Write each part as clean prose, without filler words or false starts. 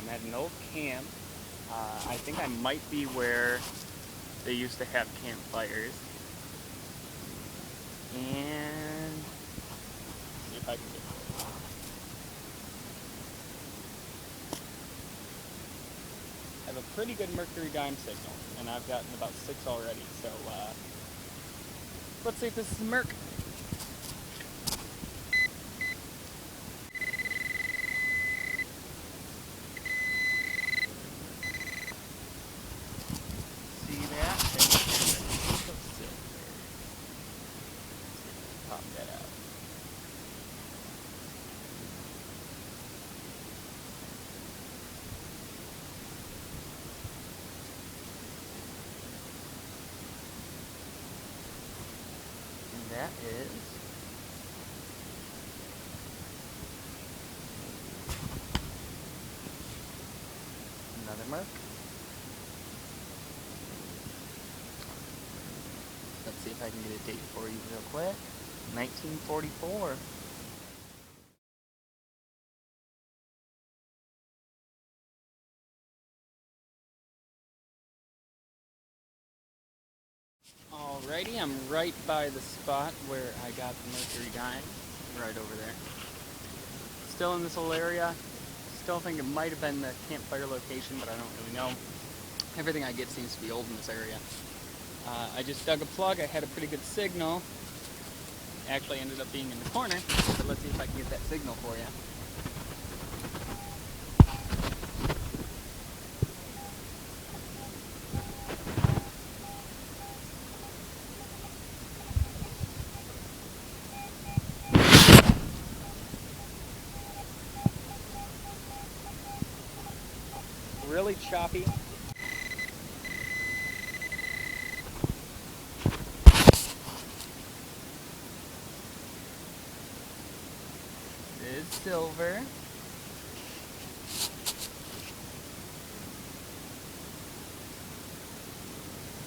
I'm at an old camp. I think I might be where they used to have campfires. And see if I can get it. I have a pretty good mercury dime signal, and I've gotten about 6 already, so let's see if this is a merc. See that? And there's a hint of silver. Pop that out. And that is another merc. Let's see if I can get a date for you real quick. 1944. Alrighty, I'm right by the spot where I got the mercury dime. Right over there. Still in this little area. Still think it might have been the campfire location, but I don't really know. Everything I get seems to be old in this area. I just dug a plug. I had a pretty good signal. Actually ended up being in the corner, but let's see if I can get that signal for you. Really choppy. It is silver.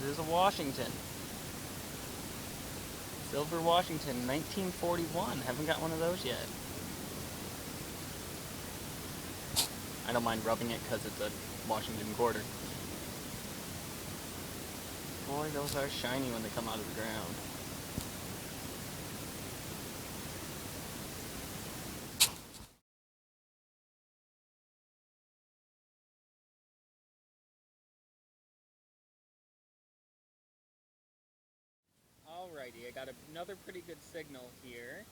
This is a Washington. Silver Washington, 1941. Haven't got one of those yet. I don't mind rubbing it because it's a Washington quarter. Boy, those are shiny when they come out of the ground. Alrighty, I got another pretty good signal here.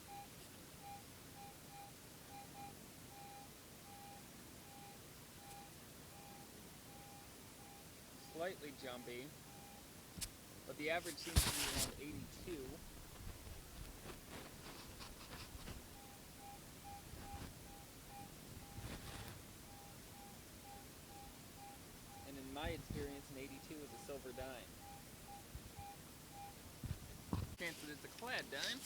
Slightly jumpy, but the average seems to be around 82. And in my experience, an 82 is a silver dime. Chance that it's a clad dime.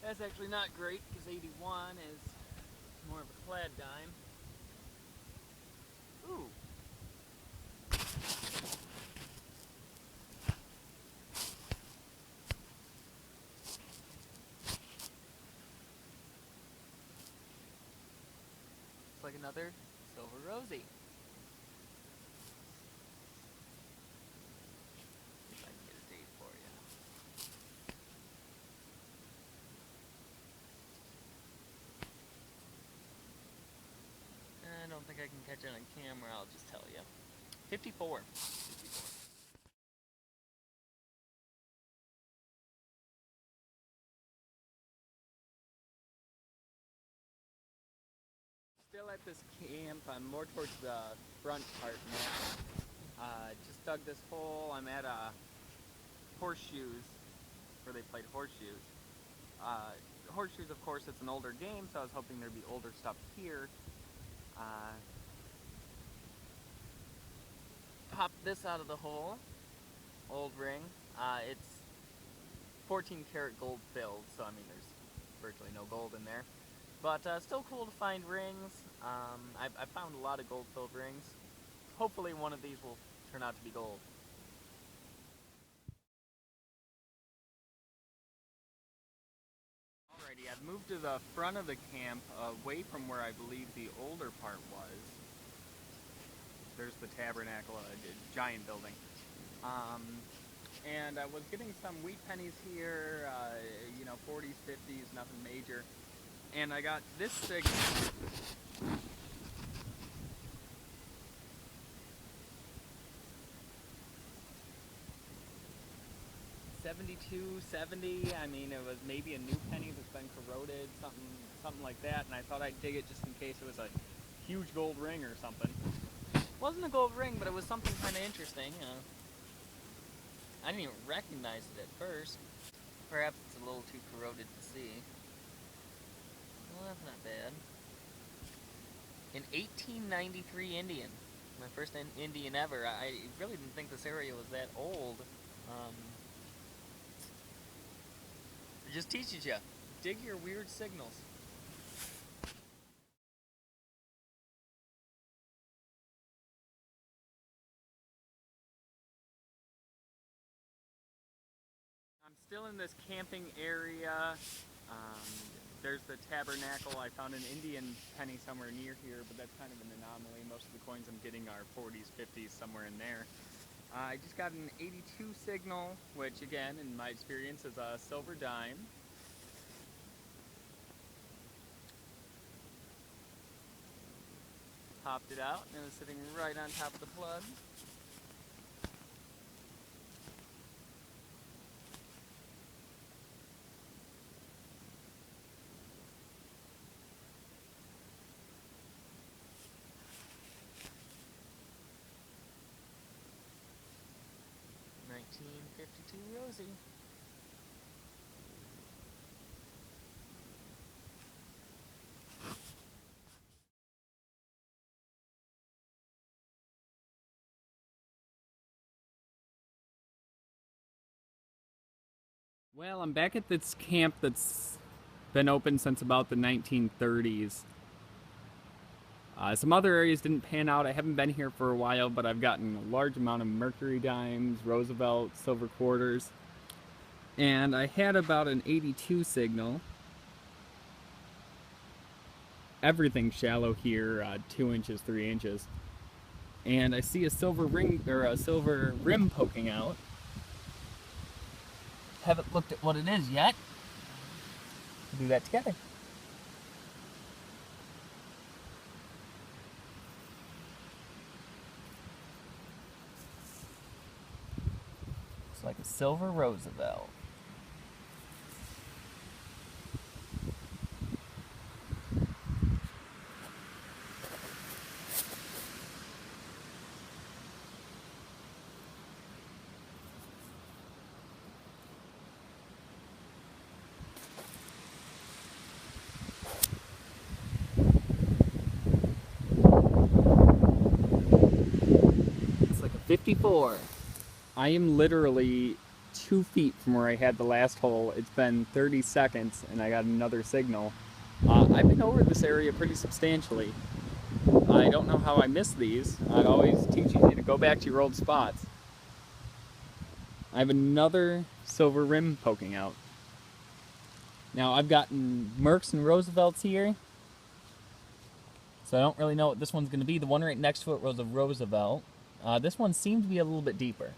That's actually not great because 81 is more of a clad dime. Ooh. Looks like another silver rosy. See if I can get a date for you. I don't think I can catch it on camera, I'll just tell you. 54. 54. Still at this camp, I'm more towards the front part now. Just dug this hole. I'm at horseshoes, where they played horseshoes. Horseshoes, of course, it's an older game, so I was hoping there'd be older stuff here. popped this out of the hole. Old ring. It's 14 karat gold filled, so I mean there's virtually no gold in there. But still cool to find rings. I found a lot of gold filled rings. Hopefully one of these will turn out to be gold. Alrighty, I've moved to the front of the camp, away from where I believe the older part was. There's the tabernacle, a giant building. And I was getting some wheat pennies here, 40s, 50s, nothing major. And I got this signal. 72, 70. I mean, it was maybe a new penny that's been corroded, something like that. And I thought I'd dig it just in case it was a huge gold ring or something. It wasn't a gold ring, but it was something kind of interesting. I didn't even recognize it at first. Perhaps it's a little too corroded to see. Well, that's not bad. An 1893 Indian. My first Indian ever. I really didn't think this area was that old. It just teaches you. Dig your weird signals. I'm still in this camping area. There's the tabernacle. I found an Indian penny somewhere near here, but that's kind of an anomaly. Most of the coins I'm getting are 40s, 50s, somewhere in there. I just got an 82 signal, which again, in my experience, is a silver dime. Popped it out, and it was sitting right on top of the plug. $19.52 Rosie. Well, I'm back at this camp that's been open since about the 1930s. Some other areas didn't pan out. I haven't been here for a while, but I've gotten a large amount of mercury dimes, Roosevelt, silver quarters. And I had about an 82 signal. Everything's shallow here, 2 inches, 3 inches. And I see a silver ring, or a silver rim poking out. Haven't looked at what it is yet. We'll do that together. It's like a silver Roosevelt. It's like a 54. I am literally 2 feet from where I had the last hole. It's been 30 seconds and I got another signal. I've been over this area pretty substantially. I don't know how I missed these. I'd always teach you to go back to your old spots. I have another silver rim poking out. Now I've gotten Mercs and Roosevelts here, so I don't really know what this one's going to be. The one right next to it was a Roosevelt. This one seemed to be a little bit deeper.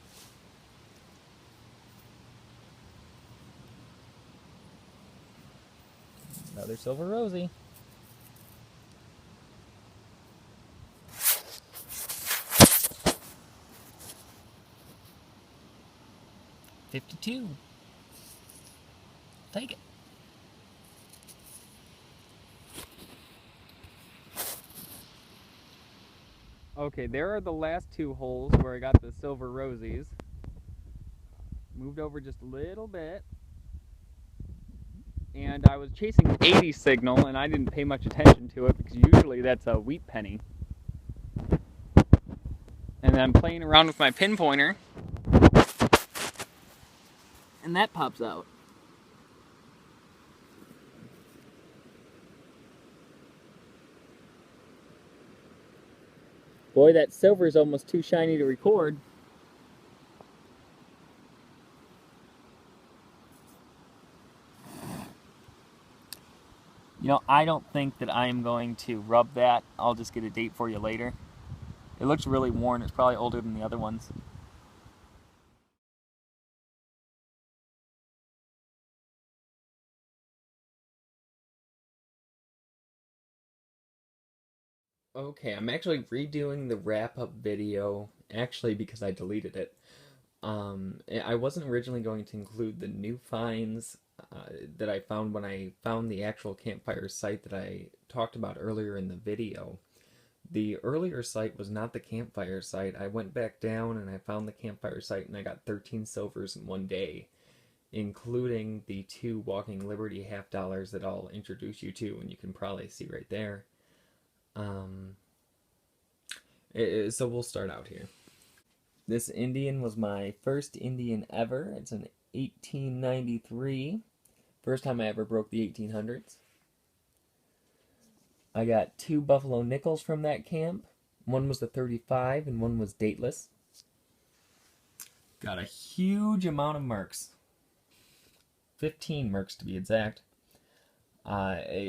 Another silver Rosie. $52. Take it. Okay, there are the last 2 holes where I got the silver Rosies. Moved over just a little bit. And I was chasing an 80 signal, and I didn't pay much attention to it because usually that's a wheat penny. And then I'm playing around with my pinpointer, and that pops out. Boy, that silver is almost too shiny to record. You know, I don't think that I am going to rub that. I'll just get a date for you later. It looks really worn. It's probably older than the other ones. Okay, I'm actually redoing the wrap-up video, actually because I deleted it. I wasn't originally going to include the new finds that I found when I found the actual campfire site that I talked about earlier in the video. The earlier site was not the campfire site. I went back down and I found the campfire site and I got 13 silvers in one day, including the 2 Walking Liberty half dollars that I'll introduce you to, and you can probably see right there. Um, so we'll start out here. This Indian was my first Indian ever. It's an 1893. First time I ever broke the 1800s. I got 2 Buffalo Nickels from that camp. One was the 35 and one was dateless. Got a huge amount of mercs. 15 mercs to be exact.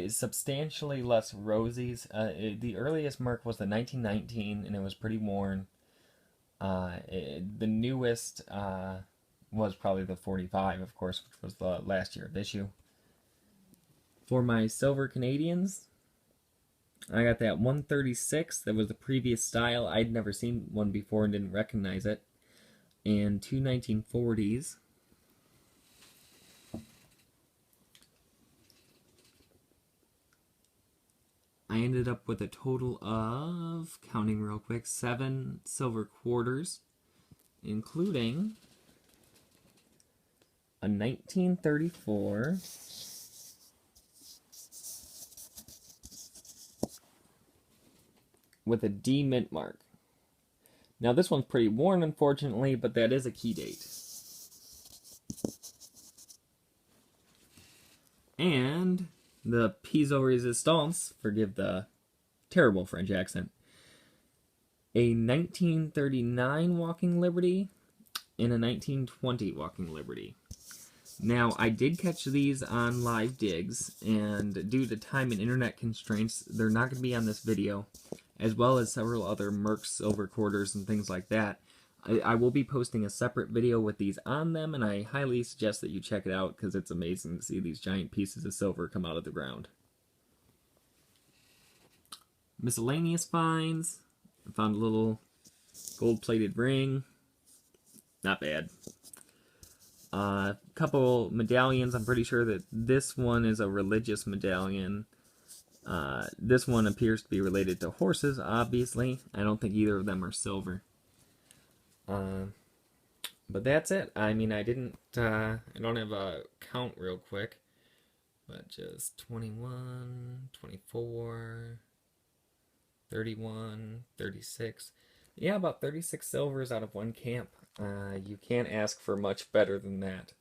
Substantially less rosies. The earliest merc was the 1919 and it was pretty worn. The newest was probably the 45, of course, which was the last year of issue. For my silver Canadians, I got that 136. That was the previous style. I'd never seen one before and didn't recognize it. And 2 1940s. I ended up with a total of, counting real quick, 7 silver quarters, including a 1934, with a D mint mark. Now this one's pretty worn, unfortunately, but that is a key date. And the piezo resistance, forgive the terrible French accent, a 1939 Walking Liberty and a 1920 Walking Liberty. Now, I did catch these on live digs, and due to time and internet constraints, they're not going to be on this video, as well as several other Merc silver quarters and things like that. I will be posting a separate video with these on them, and I highly suggest that you check it out, because it's amazing to see these giant pieces of silver come out of the ground. Miscellaneous finds. I found a little gold-plated ring. Not bad. A couple medallions. I'm pretty sure that this one is a religious medallion. This one appears to be related to horses, obviously. I don't think either of them are silver. But that's it. I mean, I don't have a count real quick, but just 21, 24, 31, 36. Yeah, about 36 silvers out of one camp. You can't ask for much better than that.